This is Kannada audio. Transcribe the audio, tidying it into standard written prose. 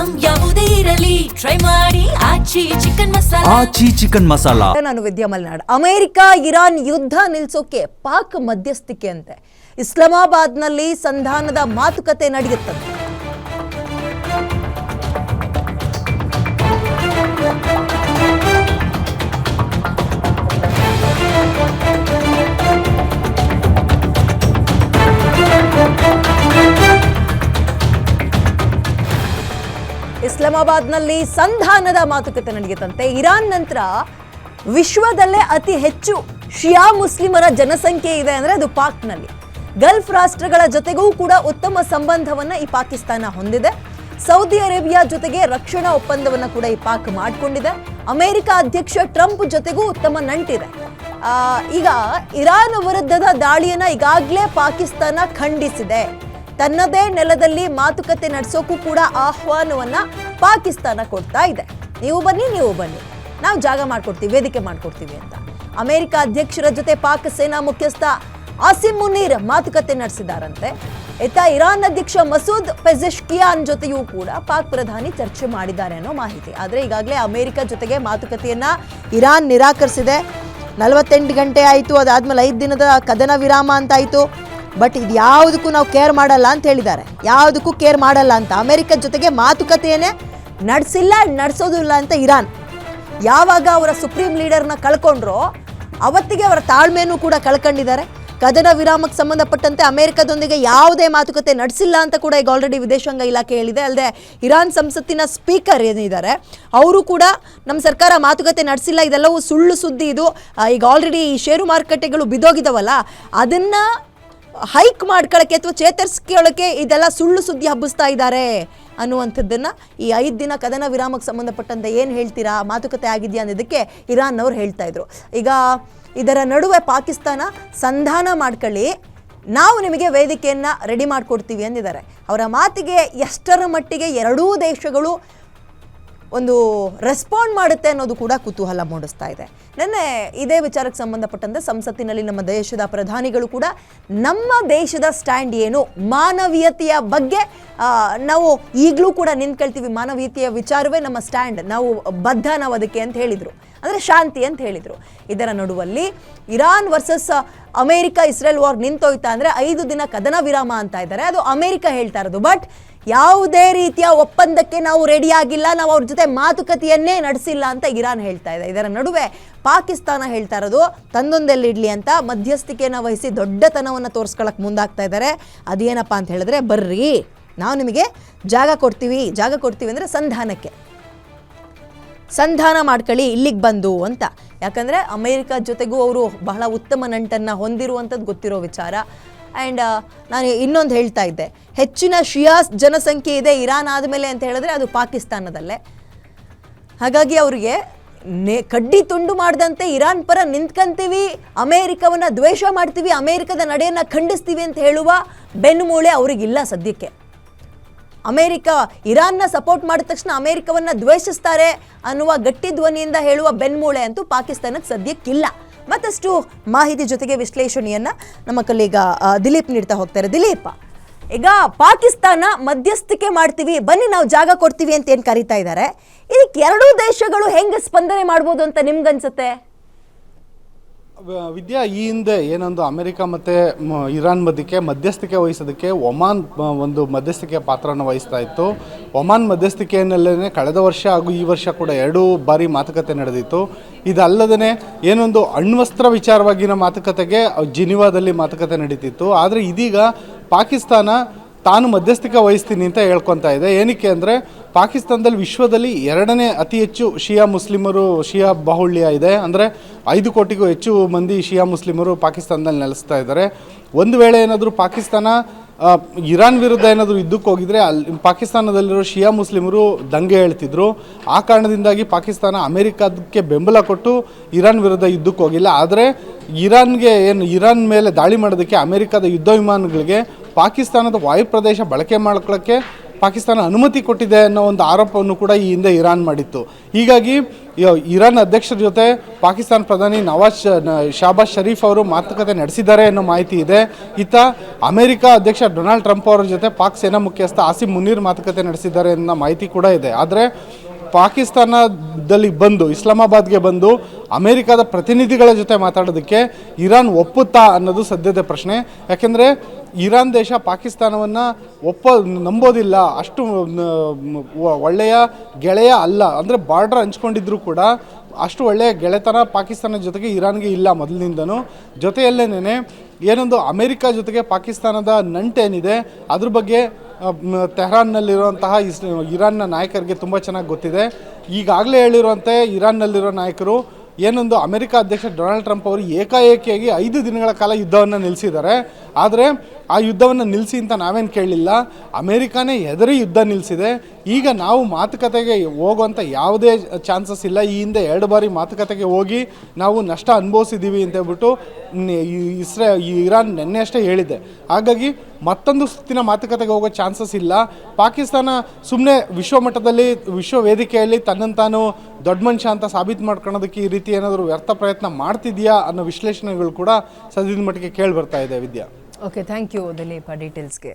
ಐಟಂ ಯಾವುದೇ ಇರಲಿ ಟ್ರೈ ಮಾಡಿ ಆಚಿ ಚಿಕನ್ ಮಸಾಲಾ. ನಾನು ವಿದ್ಯಾ ಮಲ್ನಾಡ್. ಅಮೆರಿಕ ಇರಾನ್ ಯುದ್ಧ ನಿಲ್ಸೋಕೆ ಪಾಕ್ ಮಧ್ಯಸ್ಥಿಕೆ ಅಂತೆ. ಇಸ್ಲಾಮಾಬಾದ್ನಲ್ಲಿ ಸಂಧಾನದ ಮಾತುಕತೆ ನಡೆಯುತ್ತಂತೆ. ಇಸ್ಲಾಮಾಬಾದ್ನಲ್ಲಿ ಸಂಧಾನದ ಮಾತುಕತೆ ನಡೆಯುತ್ತಂತೆ. ಇರಾನ್ ನಂತರ ವಿಶ್ವದಲ್ಲೇ ಅತಿ ಹೆಚ್ಚು ಶಿಯಾ ಮುಸ್ಲಿಮರ ಜನಸಂಖ್ಯೆ ಇದೆ ಅಂದ್ರೆ ಅದು ಪಾಕ್ನಲ್ಲಿ. ಗಲ್ಫ್ ರಾಷ್ಟ್ರಗಳ ಜೊತೆಗೂ ಕೂಡ ಉತ್ತಮ ಸಂಬಂಧವನ್ನ ಈ ಪಾಕಿಸ್ತಾನ ಹೊಂದಿದೆ. ಸೌದಿ ಅರೇಬಿಯಾ ಜೊತೆಗೆ ರಕ್ಷಣಾ ಒಪ್ಪಂದವನ್ನ ಕೂಡ ಈ ಪಾಕ್ ಮಾಡಿಕೊಂಡಿದೆ. ಅಮೆರಿಕ ಅಧ್ಯಕ್ಷ ಟ್ರಂಪ್ ಜೊತೆಗೂ ಉತ್ತಮ ನಂಟಿದೆ. ಈಗ ಇರಾನ್ ವಿರುದ್ಧದ ದಾಳಿಯನ್ನ ಈಗಾಗಲೇ ಪಾಕಿಸ್ತಾನ ಖಂಡಿಸಿದೆ. ತನ್ನದೇ ನೆಲದಲ್ಲಿ ಮಾತುಕತೆ ನಡೆಸೋಕ್ಕೂ ಕೂಡ ಆಹ್ವಾನವನ್ನ ಪಾಕಿಸ್ತಾನ ಕೊಡ್ತಾ ಇದೆ. ನೀವು ಬನ್ನಿ ನಾವು ಜಾಗ ಮಾಡ್ಕೊಡ್ತೀವಿ, ವೇದಿಕೆ ಮಾಡ್ಕೊಡ್ತೀವಿ ಅಂತ. ಅಮೆರಿಕ ಅಧ್ಯಕ್ಷರ ಜೊತೆ ಪಾಕ್ ಸೇನಾ ಮುಖ್ಯಸ್ಥ ಆಸಿಮ್ ಮುನೀರ್ ಮಾತುಕತೆ ನಡೆಸಿದಾರಂತೆ. ಇರಾನ್ ಅಧ್ಯಕ್ಷ ಮಸೂದ್ ಪೆಜೆಶ್ಕಿಯಾನ್ ಜೊತೆಯೂ ಕೂಡ ಪಾಕ್ ಪ್ರಧಾನಿ ಚರ್ಚೆ ಮಾಡಿದ್ದಾರೆ ಅನ್ನೋ ಮಾಹಿತಿ. ಆದರೆ ಈಗಾಗಲೇ ಅಮೆರಿಕ ಜೊತೆಗೆ ಮಾತುಕತೆಯನ್ನ ಇರಾನ್ ನಿರಾಕರಿಸಿದೆ. 48 ಗಂಟೆ ಆಯಿತು, ಅದಾದ್ಮೇಲೆ 5 ದಿನದ ಕದನ ವಿರಾಮ ಅಂತ ಆಯಿತು. ಬಟ್ ಇದು ಯಾವುದಕ್ಕೂ ನಾವು ಕೇರ್ ಮಾಡಲ್ಲ ಅಂತ ಹೇಳಿದ್ದಾರೆ. ಯಾವುದಕ್ಕೂ ಕೇರ್ ಮಾಡಲ್ಲ ಅಂತ. ಅಮೆರಿಕ ಜೊತೆಗೆ ಮಾತುಕತೆಯನ್ನೇ ನಡೆಸೋದಿಲ್ಲ ಅಂತ ಇರಾನ್. ಯಾವಾಗ ಅವರ ಸುಪ್ರೀಂ ಲೀಡರ್ನ ಕಳ್ಕೊಂಡ್ರೋ ಅವತ್ತಿಗೆ ಅವರ ತಾಳ್ಮೆನೂ ಕೂಡ ಕಳ್ಕೊಂಡಿದ್ದಾರೆ. ಕದನ ವಿರಾಮಕ್ಕೆ ಸಂಬಂಧಪಟ್ಟಂತೆ ಅಮೆರಿಕದೊಂದಿಗೆ ಯಾವುದೇ ಮಾತುಕತೆ ನಡೆಸಿಲ್ಲ ಅಂತ ಕೂಡ ಈಗ ಆಲ್ರೆಡಿ ವಿದೇಶಾಂಗ ಇಲಾಖೆ ಹೇಳಿದೆ. ಅಲ್ಲದೆ ಇರಾನ್ ಸಂಸತ್ತಿನ ಸ್ಪೀಕರ್ ಏನಿದ್ದಾರೆ ಅವರು ಕೂಡ ನಮ್ಮ ಸರ್ಕಾರ ಮಾತುಕತೆ ನಡೆಸಿಲ್ಲ, ಇದೆಲ್ಲವೂ ಸುಳ್ಳು ಸುದ್ದಿ, ಇದು ಈಗ ಆಲ್ರೆಡಿ ಈ ಷೇರು ಮಾರುಕಟ್ಟೆಗಳು ಬಿದ್ದೋಗಿದಾವಲ್ಲ ಅದನ್ನು ಹೈಕ್ ಮಾಡ್ಕೊಳ್ಳೋಕ್ಕೆ ಅಥವಾ ಚೇತರಿಸ್ಕೊಳ್ಳೋಕ್ಕೆ ಇದೆಲ್ಲ ಸುಳ್ಳು ಸುದ್ದಿ ಹಬ್ಬಿಸ್ತಾ ಇದ್ದಾರೆ ಅನ್ನುವಂಥದ್ದನ್ನು ಈ 5 ದಿನ ಕದನ ವಿರಾಮಕ್ಕೆ ಸಂಬಂಧಪಟ್ಟಂತೆ ಏನು ಹೇಳ್ತೀರಾ, ಮಾತುಕತೆ ಆಗಿದೆಯಾ ಅನ್ನೋದಕ್ಕೆ ಇರಾನ್ ಅವರು ಹೇಳ್ತಾ ಇದ್ರು. ಈಗ ಇದರ ನಡುವೆ ಪಾಕಿಸ್ತಾನ ಸಂಧಾನ ಮಾಡ್ಕೊಳ್ಳಿ, ನಾವು ನಿಮಗೆ ವೇದಿಕೆಯನ್ನು ರೆಡಿ ಮಾಡಿಕೊಡ್ತೀವಿ ಅಂದಿದ್ದಾರೆ. ಅವರ ಮಾತಿಗೆ ಎಷ್ಟರ ಮಟ್ಟಿಗೆ ಎರಡೂ ದೇಶಗಳು ಒಂದು ರೆಸ್ಪಾಂಡ್ ಮಾಡುತ್ತೆ ಅನ್ನೋದು ಕೂಡ ಕುತೂಹಲ ಮೂಡಿಸ್ತಾ ಇದೆ. ನೆನ್ನೆ ಇದೇ ವಿಚಾರಕ್ಕೆ ಸಂಬಂಧಪಟ್ಟಂತೆ ಸಂಸತ್ತಿನಲ್ಲಿ ನಮ್ಮ ದೇಶದ ಪ್ರಧಾನಿಗಳು ಕೂಡ ನಮ್ಮ ದೇಶದ ಸ್ಟ್ಯಾಂಡ್ ಏನು, ಮಾನವೀಯತೆಯ ಬಗ್ಗೆ ನಾವು ಈಗಲೂ ಕೂಡ ನಿಂತ್ಕೊಳ್ತೀವಿ, ಮಾನವೀಯತೆಯ ವಿಚಾರವೇ ನಮ್ಮ ಸ್ಟ್ಯಾಂಡ್, ನಾವು ಅದಕ್ಕೆ ಅಂತ ಹೇಳಿದರು. ಅಂದರೆ ಶಾಂತಿ ಅಂತ ಹೇಳಿದರು. ಇದರ ನಡುವಲ್ಲಿ Iran versus America Israel war ನಿಂತೋಯ್ತಾ ಅಂದರೆ 5 ದಿನ ಕದನ ವಿರಾಮ ಅಂತ ಇದ್ದಾರೆ. ಅದು ಅಮೆರಿಕ ಹೇಳ್ತಾ ಇರೋದು. ಬಟ್ ಯಾವುದೇ ರೀತಿಯ ಒಪ್ಪಂದಕ್ಕೆ ನಾವು ರೆಡಿ ಆಗಿಲ್ಲ, ನಾವು ಅವ್ರ ಜೊತೆ ಮಾತುಕತೆಯನ್ನೇ ನಡೆಸಿಲ್ಲ ಅಂತ ಇರಾನ್ ಹೇಳ್ತಾ ಇದೆ. ಇದರ ನಡುವೆ ಪಾಕಿಸ್ತಾನ ಹೇಳ್ತಾ ಇರೋದು ತಂದೊಂದೆಲ್ಲಿಡ್ಲಿ ಅಂತ ಮಧ್ಯಸ್ಥಿಕೆಯನ್ನು ವಹಿಸಿ ದೊಡ್ಡತನವನ್ನು ತೋರಿಸ್ಕೊಳ್ಳೋಕೆ ಮುಂದಾಗ್ತಾ ಇದ್ದಾರೆ. ಅದೇನಪ್ಪ ಅಂತ ಹೇಳಿದ್ರೆ, ಬರ್ರಿ ನಾವು ನಿಮಗೆ ಜಾಗ ಕೊಡ್ತೀವಿ ಅಂದರೆ ಸಂಧಾನ ಮಾಡ್ಕೊಳ್ಳಿ ಇಲ್ಲಿಗೆ ಬಂದು ಅಂತ. ಯಾಕಂದರೆ ಅಮೆರಿಕ ಜೊತೆಗೂ ಅವರು ಬಹಳ ಉತ್ತಮ ನಂಟನ್ನು ಹೊಂದಿರುವಂಥದ್ದು ಗೊತ್ತಿರೋ ವಿಚಾರ. ಆ್ಯಂಡ್ ನಾನು ಇನ್ನೊಂದು ಹೇಳ್ತಾ ಇದ್ದೆ, ಹೆಚ್ಚಿನ ಶಿಯಾ ಜನಸಂಖ್ಯೆ ಇದೆ ಇರಾನ್ ಆದಮೇಲೆ ಅಂತ ಹೇಳಿದ್ರೆ ಅದು ಪಾಕಿಸ್ತಾನದಲ್ಲೇ. ಹಾಗಾಗಿ ಅವರಿಗೆ ಕಡ್ಡಿ ತುಂಡು ಮಾಡದಂತೆ ಇರಾನ್ ಪರ ನಿಂತ್ಕೊಂತೀವಿ, ಅಮೇರಿಕವನ್ನು ದ್ವೇಷ ಮಾಡ್ತೀವಿ, ಅಮೇರಿಕದ ನಡೆಯನ್ನು ಖಂಡಿಸ್ತೀವಿ ಅಂತ ಹೇಳುವ ಬೆನ್ನುಮೂಳೆ ಅವರಿಗಿಲ್ಲ ಸದ್ಯಕ್ಕೆ. ಅಮೇರಿಕ ಇರಾನ್ನ ಸಪೋರ್ಟ್ ಮಾಡಿದ ತಕ್ಷಣ ಅಮೇರಿಕವನ್ನು ದ್ವೇಷಿಸ್ತಾರೆ ಅನ್ನುವ ಗಟ್ಟಿ ಧ್ವನಿಯಿಂದ ಹೇಳುವ ಬೆನ್ಮೂಳೆ ಅಂತೂ ಪಾಕಿಸ್ತಾನಕ್ಕೆ ಸದ್ಯಕ್ಕಿಲ್ಲ. ಮತ್ತಷ್ಟು ಮಾಹಿತಿ ಜೊತೆಗೆ ವಿಶ್ಲೇಷಣೆಯನ್ನು ನಮ್ಮ ಕಲೀಗ ದಿಲೀಪ್ ನೀಡ್ತಾ ಹೋಗ್ತಾರೆ. ದಿಲೀಪ್, ಈಗ ಪಾಕಿಸ್ತಾನ ಮಧ್ಯಸ್ಥಿಕೆ ಮಾಡ್ತೀವಿ, ಬನ್ನಿ ನಾವು ಜಾಗ ಕೊಡ್ತೀವಿ ಅಂತ ಏನು ಕರೀತಾ ಇದ್ದಾರೆ, ಇದಕ್ಕೆ ಎರಡೂ ದೇಶಗಳು ಹೆಂಗೆ ಸ್ಪಂದನೆ ಮಾಡ್ಬೋದು ಅಂತ ನಿಮ್ಗನ್ಸುತ್ತೆ? ವಿದ್ಯಾ, ಈ ಹಿಂದೆ ಏನೊಂದು ಅಮೆರಿಕ ಮತ್ತು ಇರಾನ್ ಮಧ್ಯಸ್ಥಿಕೆ ವಹಿಸೋದಕ್ಕೆ ಒಮಾನ್ ಒಂದು ಮಧ್ಯಸ್ಥಿಕೆ ಪಾತ್ರವನ್ನು ವಹಿಸ್ತಾ ಇತ್ತು. ಒಮಾನ್ ಮಧ್ಯಸ್ಥಿಕೆಯಲ್ಲೇ ಕಳೆದ ವರ್ಷ ಹಾಗೂ ಈ ವರ್ಷ ಕೂಡ 2 ಬಾರಿ ಮಾತುಕತೆ ನಡೆದಿತ್ತು. ಇದಲ್ಲದೇ ಏನೊಂದು ಅಣ್ವಸ್ತ್ರ ವಿಚಾರವಾಗಿನ ಮಾತುಕತೆಗೆ ಜಿನಿವಾದಲ್ಲಿ ಮಾತುಕತೆ ನಡೀತಿತ್ತು. ಆದರೆ ಇದೀಗ ಪಾಕಿಸ್ತಾನ ತಾನು ಮಧ್ಯಸ್ಥಿಕೆ ವಹಿಸ್ತೀನಿ ಅಂತ ಹೇಳ್ಕೊತಾ ಇದೆ. ಏನಕ್ಕೆ ಅಂದರೆ ಪಾಕಿಸ್ತಾನದಲ್ಲಿ ವಿಶ್ವದಲ್ಲಿ 2ನೇ ಅತಿ ಹೆಚ್ಚು ಶಿಯಾ ಬಾಹುಳ್ಯ ಇದೆ. ಅಂದರೆ 5 ಕೋಟಿಗೂ ಹೆಚ್ಚು ಮಂದಿ ಶಿಯಾ ಮುಸ್ಲಿಮರು ಪಾಕಿಸ್ತಾನದಲ್ಲಿ ನೆಲೆಸ್ತಾ ಇದ್ದಾರೆ. ಒಂದು ವೇಳೆ ಏನಾದರೂ ಪಾಕಿಸ್ತಾನ ಇರಾನ್ ವಿರುದ್ಧ ಏನಾದರೂ ಯುದ್ಧಕ್ಕೆ ಹೋಗಿದ್ರೆ ಅಲ್ಲಿ ಪಾಕಿಸ್ತಾನದಲ್ಲಿರೋ ಶಿಯಾ ಮುಸ್ಲಿಮರು ದಂಗೆ ಹೇಳ್ತಿದ್ರು. ಆ ಕಾರಣದಿಂದಾಗಿ ಪಾಕಿಸ್ತಾನ ಅಮೆರಿಕಕ್ಕೆ ಬೆಂಬಲ ಕೊಟ್ಟು ಇರಾನ್ ವಿರುದ್ಧ ಯುದ್ಧಕ್ಕೆ ಹೋಗಿಲ್ಲ. ಆದರೆ ಇರಾನ್ ಮೇಲೆ ದಾಳಿ ಮಾಡೋದಕ್ಕೆ ಅಮೆರಿಕದ ಯುದ್ಧ ವಿಮಾನಗಳಿಗೆ ಪಾಕಿಸ್ತಾನದ ವಾಯುಪ್ರದೇಶ ಬಳಕೆ ಮಾಡ್ಕೊಳ್ಳೋಕ್ಕೆ ಪಾಕಿಸ್ತಾನ ಅನುಮತಿ ಕೊಟ್ಟಿದೆ ಅನ್ನೋ ಒಂದು ಆರೋಪವನ್ನು ಕೂಡ ಈ ಹಿಂದೆ ಇರಾನ್ ಮಾಡಿತ್ತು. ಹೀಗಾಗಿ ಇರಾನ್ ಅಧ್ಯಕ್ಷರ ಜೊತೆ ಪಾಕಿಸ್ತಾನ ಪ್ರಧಾನಿ ಶಹಬಾಜ್ ಶರೀಫ್ ಅವರು ಮಾತುಕತೆ ನಡೆಸಿದ್ದಾರೆ ಅನ್ನೋ ಮಾಹಿತಿ ಇದೆ. ಇತ್ತ ಅಮೆರಿಕ ಅಧ್ಯಕ್ಷ ಡೊನಾಲ್ಡ್ ಟ್ರಂಪ್ ಅವರ ಜೊತೆ ಪಾಕ್ ಸೇನಾ ಮುಖ್ಯಸ್ಥ ಆಸಿಮ್ ಮುನೀರ್ ಮಾತುಕತೆ ನಡೆಸಿದ್ದಾರೆ ಅನ್ನೋ ಮಾಹಿತಿ ಕೂಡ ಇದೆ. ಆದರೆ ಪಾಕಿಸ್ತಾನದಲ್ಲಿ ಬಂದು ಇಸ್ಲಾಮಾಬಾದ್ಗೆ ಬಂದು ಅಮೆರಿಕದ ಪ್ರತಿನಿಧಿಗಳ ಜೊತೆ ಮಾತಾಡೋದಕ್ಕೆ ಇರಾನ್ ಒಪ್ಪುತ್ತಾ ಅನ್ನೋದು ಸದ್ಯದ ಪ್ರಶ್ನೆ. ಯಾಕೆಂದರೆ ಇರಾನ್ ದೇಶ ಪಾಕಿಸ್ತಾನವನ್ನು ನಂಬೋದಿಲ್ಲ, ಅಷ್ಟು ಒಳ್ಳೆಯ ಗೆಳೆಯ ಅಲ್ಲ. ಅಂದರೆ ಬಾರ್ಡರ್ ಹಂಚ್ಕೊಂಡಿದ್ರು ಕೂಡ ಅಷ್ಟು ಒಳ್ಳೆಯ ಗೆಳೆತನ ಪಾಕಿಸ್ತಾನ ಜೊತೆಗೆ ಇರಾನ್ಗೆ ಇಲ್ಲ ಮೊದಲಿನಿಂದನೂ. ಜೊತೆಯಲ್ಲೇನೆ ಏನೊಂದು ಅಮೆರಿಕ ಜೊತೆಗೆ ಪಾಕಿಸ್ತಾನದ ನಂಟೇನಿದೆ ಅದ್ರ ಬಗ್ಗೆ ತೆಹರಾನ್ನಲ್ಲಿರುವಂತಹ ಇರಾನ್ನ ನಾಯಕರಿಗೆ ತುಂಬ ಚೆನ್ನಾಗಿ ಗೊತ್ತಿದೆ. ಈಗಾಗಲೇ ಹೇಳಿರುವಂತೆ ಇರಾನ್ನಲ್ಲಿರೋ ನಾಯಕರು ಏನೊಂದು ಅಮೆರಿಕ ಅಧ್ಯಕ್ಷ ಡೊನಾಲ್ಡ್ ಟ್ರಂಪ್ ಅವರು ಏಕಾಏಕಿಯಾಗಿ 5 ದಿನಗಳ ಕಾಲ ಯುದ್ಧವನ್ನು ನಿಲ್ಲಿಸಿದ್ದಾರೆ. ಆದರೆ ಆ ಯುದ್ಧವನ್ನು ನಿಲ್ಲಿಸಿ ಅಂತ ನಾವೇನು ಕೇಳಲಿಲ್ಲ, ಅಮೆರಿಕಾನೇ ಹೆದರಿ ಯುದ್ಧ ನಿಲ್ಲಿಸಿದೆ. ಈಗ ನಾವು ಮಾತುಕತೆಗೆ ಹೋಗುವಂಥ ಯಾವುದೇ ಚಾನ್ಸಸ್ ಇಲ್ಲ. ಈ ಹಿಂದೆ 2 ಬಾರಿ ಮಾತುಕತೆಗೆ ಹೋಗಿ ನಾವು ನಷ್ಟ ಅನುಭವಿಸಿದ್ದೀವಿ ಅಂತ ಹೇಳ್ಬಿಟ್ಟು ಇರಾನ್ ನೆನ್ನೆ ಅಷ್ಟೇ ಹೇಳಿದೆ. ಹಾಗಾಗಿ ಮತ್ತೊಂದು ಸುತ್ತಿನ ಮಾತುಕತೆಗೆ ಹೋಗೋ ಚಾನ್ಸಸ್ ಇಲ್ಲ. ಪಾಕಿಸ್ತಾನ ಸುಮ್ಮನೆ ವಿಶ್ವಮಟ್ಟದಲ್ಲಿ ವಿಶ್ವ ವೇದಿಕೆಯಲ್ಲಿ ತನ್ನನ್ನು ತಾನು ದೊಡ್ಡ ಮನುಷ್ಯ ಅಂತ ಸಾಬೀತು ಮಾಡ್ಕೊಳ್ಳೋದಕ್ಕೆ ಈ ರೀತಿ ಏನಾದರೂ ವ್ಯರ್ಥ ಪ್ರಯತ್ನ ಮಾಡ್ತಿದೆಯಾ ಅನ್ನೋ ವಿಶ್ಲೇಷಣೆಗಳು ಕೂಡ ಸದ್ಯದ ಮಟ್ಟಿಗೆ ಕೇಳಿ ಬರ್ತಾ ಇದೆ. ವಿದ್ಯಾ, ಓಕೆ, ಥ್ಯಾಂಕ್ ಯು ದಿಲೀಪ್ ಆ ಡೀಟೇಲ್ಸ್ಗೆ.